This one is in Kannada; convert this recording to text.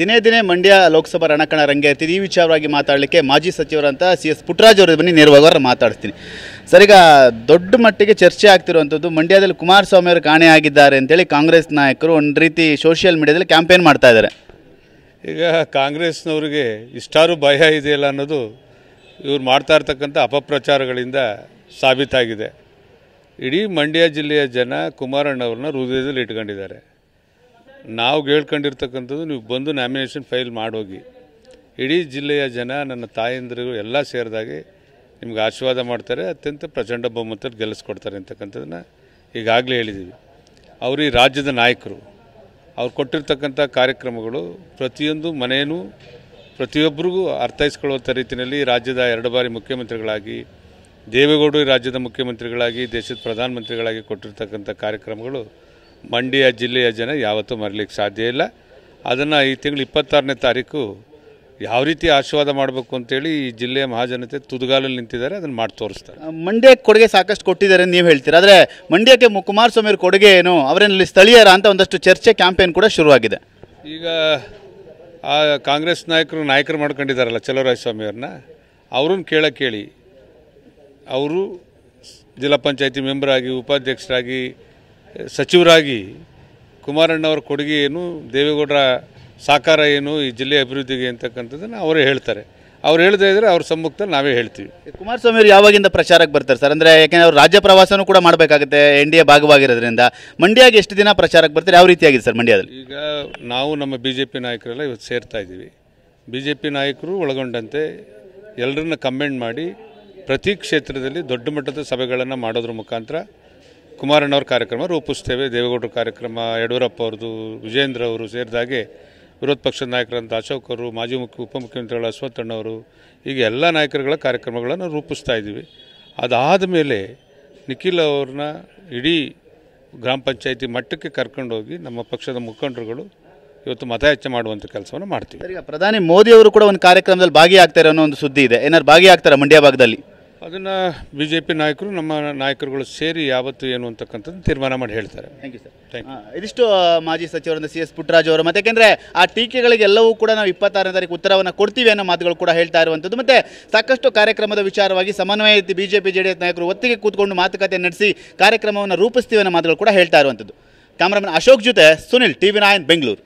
ದಿನೇ ದಿನೇ ಮಂಡ್ಯ ಲೋಕಸಭಾ ರಣಕಣ ರಂಗೇರ್ತಿದೆ. ಈ ವಿಚಾರವಾಗಿ ಮಾತಾಡಲಿಕ್ಕೆ ಮಾಜಿ ಸಚಿವರಂತ CS ಪುಟ್ಟರಾಜ್ ಅವರು ಬನ್ನಿ ನೇರವಾಗಿ ಮಾತಾಡ್ತೀನಿ. ಸರ್, ಈಗ ದೊಡ್ಡ ಮಟ್ಟಿಗೆ ಚರ್ಚೆ ಆಗ್ತಿರುವಂಥದ್ದು ಮಂಡ್ಯದಲ್ಲಿ ಕುಮಾರಸ್ವಾಮಿ ಅವರು ಕಾಣೆಯಾಗಿದ್ದಾರೆ ಅಂತೇಳಿ ಕಾಂಗ್ರೆಸ್ ನಾಯಕರು ಒಂದು ರೀತಿ ಸೋಷಿಯಲ್ ಮೀಡಿಯಾದಲ್ಲಿ ಕ್ಯಾಂಪೇನ್ ಮಾಡ್ತಾ ಇದ್ದಾರೆ. ಈಗ ಕಾಂಗ್ರೆಸ್ನವ್ರಿಗೆ ಇಷ್ಟಾರು ಭಯ ಇದೆಯಲ್ಲ ಅನ್ನೋದು ಇವ್ರು ಮಾಡ್ತಾ ಇರ್ತಕ್ಕಂಥ ಅಪಪ್ರಚಾರಗಳಿಂದ ಸಾಬೀತಾಗಿದೆ. ಇಡೀ ಮಂಡ್ಯ ಜಿಲ್ಲೆಯ ಜನ ಕುಮಾರಣ್ಣವ್ರನ್ನ ಹೃದಯದಲ್ಲಿ ಇಟ್ಕೊಂಡಿದ್ದಾರೆ. ನಾವು ಹೇಳ್ಕೊಂಡಿರ್ತಕ್ಕಂಥದ್ದು ನೀವು ಬಂದು ನಾಮಿನೇಷನ್ ಫೈಲ್ ಮಾಡೋಗಿ. ಇಡೀ ಜಿಲ್ಲೆಯ ಜನ ನನ್ನ ತಾಯಂದಿರು ಎಲ್ಲ ಸೇರಿದಾಗೆ ನಿಮ್ಗೆ ಆಶೀರ್ವಾದ ಮಾಡ್ತಾರೆ, ಅತ್ಯಂತ ಪ್ರಚಂಡ ಬಹುಮತದಲ್ಲಿ ಗೆಲ್ಲಿಸ್ಕೊಡ್ತಾರೆ ಅಂತಕ್ಕಂಥದ್ದನ್ನ ಈಗಾಗಲೇ ಹೇಳಿದ್ದೀವಿ. ಅವರು ಈ ರಾಜ್ಯದ ನಾಯಕರು. ಅವ್ರು ಕೊಟ್ಟಿರ್ತಕ್ಕಂಥ ಕಾರ್ಯಕ್ರಮಗಳು ಪ್ರತಿಯೊಂದು ಮನೆಯೂ ಪ್ರತಿಯೊಬ್ಬರಿಗೂ ಅರ್ಥೈಸ್ಕೊಳ್ಳುವಂಥ ರೀತಿಯಲ್ಲಿ ರಾಜ್ಯದ 2 ಬಾರಿ ಮುಖ್ಯಮಂತ್ರಿಗಳಾಗಿ, ದೇವೇಗೌಡರು ರಾಜ್ಯದ ಮುಖ್ಯಮಂತ್ರಿಗಳಾಗಿ, ದೇಶದ ಪ್ರಧಾನಮಂತ್ರಿಗಳಾಗಿ ಕೊಟ್ಟಿರ್ತಕ್ಕಂಥ ಕಾರ್ಯಕ್ರಮಗಳು ಮಂಡ್ಯ ಜಿಲ್ಲೆಯ ಜನ ಯಾವತ್ತೂ ಮರಲಿಕ್ಕೆ ಸಾಧ್ಯ ಇಲ್ಲ. ಅದನ್ನು ಈ ತಿಂಗಳು 26ನೇ ತಾರೀಕು ಯಾವ ರೀತಿ ಆಶೀರ್ವಾದ ಮಾಡಬೇಕು ಅಂತೇಳಿ ಈ ಜಿಲ್ಲೆಯ ಮಹಾಜನತೆ ತುದಿಗಾಲಲ್ಲಿ ನಿಂತಿದ್ದಾರೆ. ಅದನ್ನು ಮಾಡಿ ತೋರಿಸ್ತಾರೆ. ಮಂಡ್ಯಕ್ಕೆ ಕೊಡುಗೆ ಸಾಕಷ್ಟು ಕೊಟ್ಟಿದ್ದಾರೆ ಅಂತ ನೀವು ಹೇಳ್ತೀರಾ. ಆದರೆ ಮಂಡ್ಯಕ್ಕೆ ಕುಮಾರಸ್ವಾಮಿ ಅವ್ರ ಕೊಡುಗೆ ಏನು, ಅವರಲ್ಲಿ ಸ್ಥಳೀಯರ ಅಂತ ಒಂದಷ್ಟು ಚರ್ಚೆ ಕ್ಯಾಂಪೇನ್ ಕೂಡ ಶುರುವಾಗಿದೆ. ಈಗ ಆ ಕಾಂಗ್ರೆಸ್ ನಾಯಕರು ಮಾಡ್ಕೊಂಡಿದ್ದಾರಲ್ಲ ಚಲುವರಾಯಸ್ವಾಮಿ ಅವ್ರನ್ನ, ಅವ್ರನ್ನ ಕೇಳಿ ಅವರು ಜಿಲ್ಲಾ ಪಂಚಾಯತಿ ಮೆಂಬರ್ ಆಗಿ, ಉಪಾಧ್ಯಕ್ಷರಾಗಿ, ಸಚಿವರಾಗಿ ಕುಮಾರಣ್ಣವ್ರ ಕೊಡುಗೆ ಏನು, ದೇವೇಗೌಡರ ಸಾಕಾರ ಏನು ಈ ಜಿಲ್ಲೆಯ ಅಭಿವೃದ್ಧಿಗೆ ಅಂತಕ್ಕಂಥದ್ದನ್ನು ಅವರೇ ಹೇಳ್ತಾರೆ. ಅವ್ರು ಹೇಳದೇ ಇದ್ದರೆ ಅವ್ರ ಸಮ್ಮುಖದಲ್ಲಿ ನಾವೇ ಹೇಳ್ತೀವಿ. ಕುಮಾರಸ್ವಾಮಿ ಅವರು ಯಾವಾಗಿಂದ ಪ್ರಚಾರಕ್ಕೆ ಬರ್ತಾರೆ ಸರ್? ಅಂದರೆ ಯಾಕೆಂದರೆ ಅವ್ರು ರಾಜ್ಯ ಪ್ರವಾಸನೂ ಕೂಡ ಮಾಡಬೇಕಾಗುತ್ತೆ, NDA ಭಾಗವಾಗಿರೋದ್ರಿಂದ. ಮಂಡ್ಯಗೆ ಎಷ್ಟು ದಿನ ಪ್ರಚಾರಕ್ಕೆ ಬರ್ತಾರೆ, ಯಾವ ರೀತಿಯಾಗಿದೆ ಸರ್ ಮಂಡ್ಯದಲ್ಲಿ? ಈಗ ನಾವು ನಮ್ಮ BJP ನಾಯಕರೆಲ್ಲ ಇವತ್ತು ಸೇರ್ತಾ ಇದ್ದೀವಿ. BJP ನಾಯಕರು ಒಳಗೊಂಡಂತೆ ಎಲ್ಲರನ್ನ ಕಮೆಂಟ್ ಮಾಡಿ ಪ್ರತಿ ಕ್ಷೇತ್ರದಲ್ಲಿ ದೊಡ್ಡ ಮಟ್ಟದ ಸಭೆಗಳನ್ನು ಮಾಡೋದ್ರ ಮುಖಾಂತರ ಕುಮಾರಣ್ಣವ್ರ ಕಾರ್ಯಕ್ರಮ ರೂಪಿಸ್ತೇವೆ. ದೇವೇಗೌಡರ ಕಾರ್ಯಕ್ರಮ, ಯಡಿಯೂರಪ್ಪ ಅವ್ರದ್ದು, ವಿಜೇಂದ್ರ ಅವರು ಸೇರಿದಾಗೆ ವಿರೋಧ ಪಕ್ಷದ ನಾಯಕರಂತ ಅಶೋಕ್ ಅವರು, ಮಾಜಿ ಉಪಮುಖ್ಯಮಂತ್ರಿಗಳ ಅಶ್ವತ್ಥಣ್ಣವರು, ಈಗ ಎಲ್ಲ ನಾಯಕರುಗಳ ಕಾರ್ಯಕ್ರಮಗಳನ್ನು ರೂಪಿಸ್ತಾ ಇದ್ದೀವಿ. ಅದಾದ ಮೇಲೆ ನಿಖಿಲ್ ಅವ್ರನ್ನ ಇಡೀ ಗ್ರಾಮ ಪಂಚಾಯತಿ ಮಟ್ಟಕ್ಕೆ ಕರ್ಕೊಂಡೋಗಿ ನಮ್ಮ ಪಕ್ಷದ ಮುಖಂಡರುಗಳು ಇವತ್ತು ಮತಯಾಚನೆ ಮಾಡುವಂಥ ಕೆಲಸವನ್ನು ಮಾಡ್ತೀವಿ. ಈಗ ಪ್ರಧಾನಿ ಮೋದಿ ಅವರು ಕೂಡ ಒಂದು ಕಾರ್ಯಕ್ರಮದಲ್ಲಿ ಭಾಗಿಯಾಗ್ತಾರೆ ಅನ್ನೋ ಒಂದು ಸುದ್ದಿ ಇದೆ. ಏನಾದ್ರು ಭಾಗಿಯಾಗ್ತಾರೆ ಮಂಡ್ಯ ಭಾಗದಲ್ಲಿ? ಅದನ್ನು BJP ನಾಯಕರು, ನಮ್ಮ ನಾಯಕರುಗಳು ಸೇರಿ ಯಾವತ್ತು ಏನು ಅಂತಕ್ಕಂಥದ್ದು ತೀರ್ಮಾನ ಮಾಡಿ ಹೇಳ್ತಾರೆ. Thank you sir. ಇದಿಷ್ಟು ಮಾಜಿ ಸಚಿವರಿಂದ CS ಪುಟ್ಟರಾಜ್ ಅವರು. ಮತ್ತು ಯಾಕೆಂದರೆ ಆ ಟೀಕೆಗಳಿಗೆಲ್ಲವೂ ಕೂಡ ನಾವು 26ನೇ ತಾರೀಕು ಉತ್ತರವನ್ನು ಕೊಡ್ತೀವಿ ಅನ್ನೋ ಮಾತುಗಳು ಕೂಡ ಹೇಳ್ತಾ ಇರುವಂಥದ್ದು. ಮತ್ತು ಸಾಕಷ್ಟು ಕಾರ್ಯಕ್ರಮದ ವಿಚಾರವಾಗಿ ಸಮನ್ವಯ BJP JDS ನಾಯಕರು ಒತ್ತಿಗೆ ಕೂತ್ಕೊಂಡು ಮಾತುಕತೆ ನಡೆಸಿ ಕಾರ್ಯಕ್ರಮವನ್ನು ರೂಪಿಸ್ತೀವಿ ಅನ್ನೋ ಮಾತುಗಳು ಕೂಡ ಹೇಳ್ತಾ ಇರುವಂಥದ್ದು. ಕ್ಯಾಮ್ರಾಮನ್ ಅಶೋಕ್ ಜೊತೆ ಸುನಿಲ್, TV9 ಬೆಂಗಳೂರು.